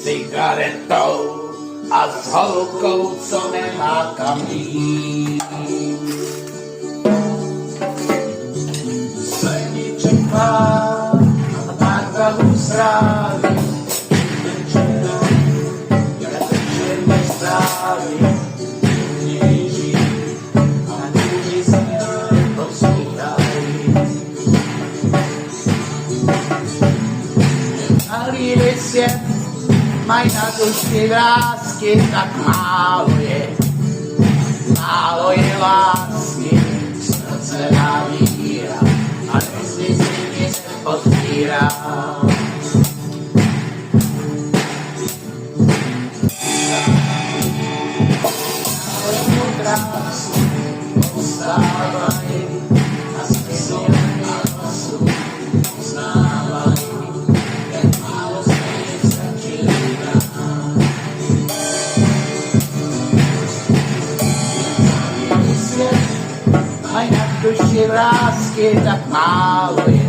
cigaretou a s holkou, co nemá kam jít. Sedí čeká a tak zahu stráví, večer nestráví, kníží a kníží se posmívají. Malý svět mají na duši vrásky, tak málo je lásky, srdce navíra a nesmí si nic pozbírá. Krásu postávají a smysl nánosu uznávají, jak málo se stačí dát. Svět mají na duši vrásky, tak málo je